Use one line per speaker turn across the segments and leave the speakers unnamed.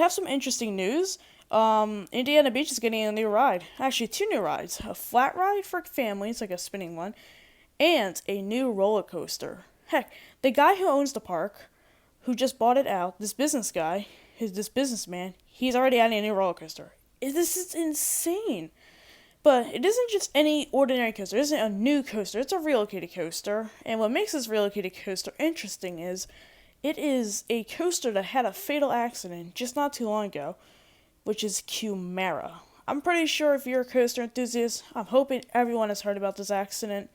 have some interesting news. Indiana Beach is getting a new ride. Actually, two new rides. A flat ride for families, like a spinning one, and a new roller coaster. Heck, the guy who owns the park, who just bought it out, this business guy, this businessman, he's already adding a new roller coaster. This is insane. But it isn't just any ordinary coaster. It isn't a new coaster. It's a relocated coaster. And what makes this relocated coaster interesting is it is a coaster that had a fatal accident just not too long ago, which is Quimera. I'm pretty sure if you're a coaster enthusiast, I'm hoping everyone has heard about this accident.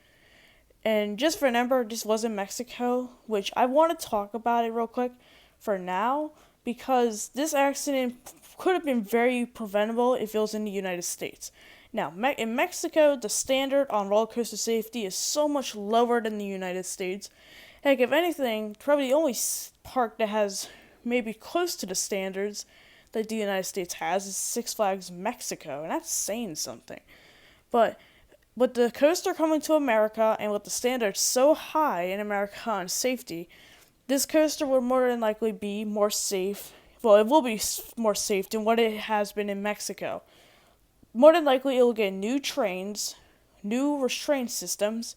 And just remember, this was in Mexico, which I want to talk about it real quick for now, because this accident could have been very preventable if it was in the United States. Now, in Mexico, the standard on roller coaster safety is so much lower than the United States. Heck, if anything, probably the only park that has maybe close to the standards that the United States has is Six Flags Mexico, and that's saying something. But with the coaster coming to America, and with the standards so high in America on safety, this coaster will more than likely be more safe. Well, it will be more safe than what it has been in Mexico. More than likely, it will get new trains, new restraint systems,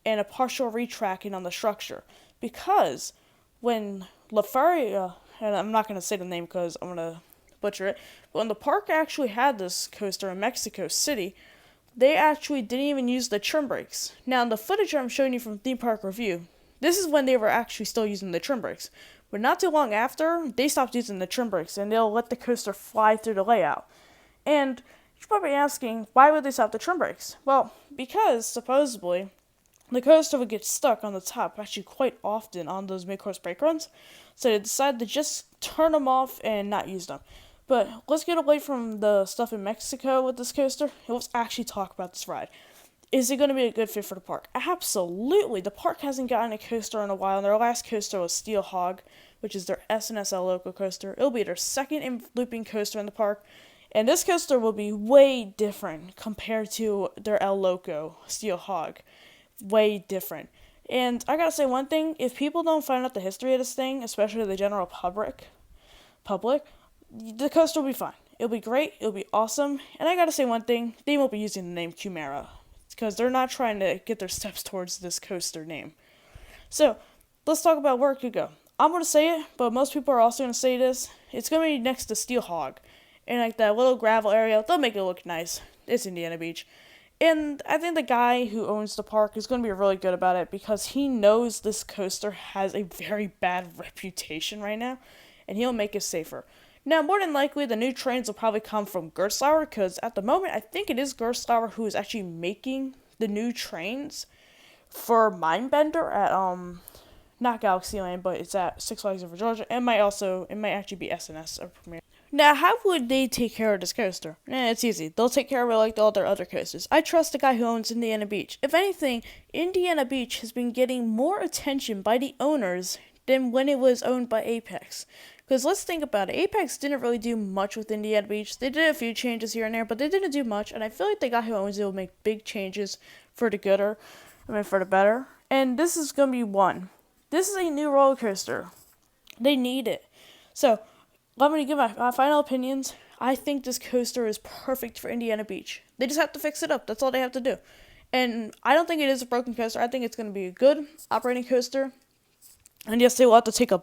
and a partial retracking on the structure. Because when La Feria, and I'm not going to say the name because I'm going to butcher it, but when the park actually had this coaster in Mexico City, they actually didn't even use the trim brakes. Now, in the footage I'm showing you from Theme Park Review, this is when they were actually still using the trim brakes. But not too long after, they stopped using the trim brakes, and they'll let the coaster fly through the layout. And you're probably asking, why would they stop the trim brakes? Well, because, supposedly, the coaster would get stuck on the top actually quite often on those mid-course brake runs, so they decided to just turn them off and not use them. But let's get away from the stuff in Mexico with this coaster, and let's actually talk about this ride. Is it going to be a good fit for the park? Absolutely. The park hasn't gotten a coaster in a while, and their last coaster was Steel Hog, which is their SNSL local coaster. It'll be their second looping coaster in the park, and this coaster will be way different compared to their El Loco Steel Hog. Way different. And I gotta say one thing, if people don't find out the history of this thing, especially the general public, the coaster will be fine. It'll be great, it'll be awesome, and I gotta say one thing, they won't be using the name Quimera, because they're not trying to get their steps towards this coaster name. So, let's talk about where it could go. I'm gonna say it, but most people are also gonna say this. It's gonna be next to Steel Hog, in like that little gravel area. They'll make it look nice. It's Indiana Beach. And I think the guy who owns the park is going to be really good about it because he knows this coaster has a very bad reputation right now, and he'll make it safer. Now, more than likely, the new trains will probably come from Gerstlauer, because at the moment, I think it is Gerstlauer who is actually making the new trains for Mindbender at, not Galaxyland, but it's at Six Flags Over Georgia. It might actually be SNS or Premiere. Now, how would they take care of this coaster? It's easy. They'll take care of it like all their other coasters. I trust the guy who owns Indiana Beach. If anything, Indiana Beach has been getting more attention by the owners than when it was owned by Apex. Because let's think about it. Apex didn't really do much with Indiana Beach. They did a few changes here and there, but they didn't do much. And I feel like the guy who owns it will make big changes for the for the better. And this is going to be one. This is a new roller coaster. They need it. So, let me give my final opinions. I think this coaster is perfect for Indiana Beach. They just have to fix it up. That's all they have to do. And I don't think it is a broken coaster. I think it's going to be a good operating coaster. And yes, they will have to take a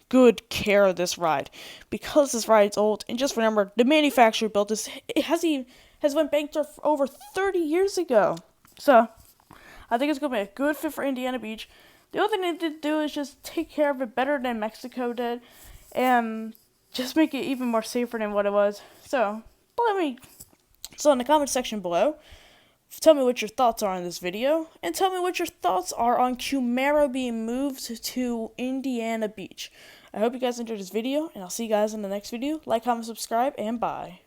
good care of this ride. Because this ride's old. And just remember, the manufacturer built this. It has went bankrupt over 30 years ago. So, I think it's going to be a good fit for Indiana Beach. The other thing they did do is just take care of it better than Mexico did. And just make it even more safer than what it was. So in the comment section below, tell me what your thoughts are on this video, and tell me what your thoughts are on Quimera being moved to Indiana Beach. I hope you guys enjoyed this video, and I'll see you guys in the next video. Like, comment, subscribe, and bye.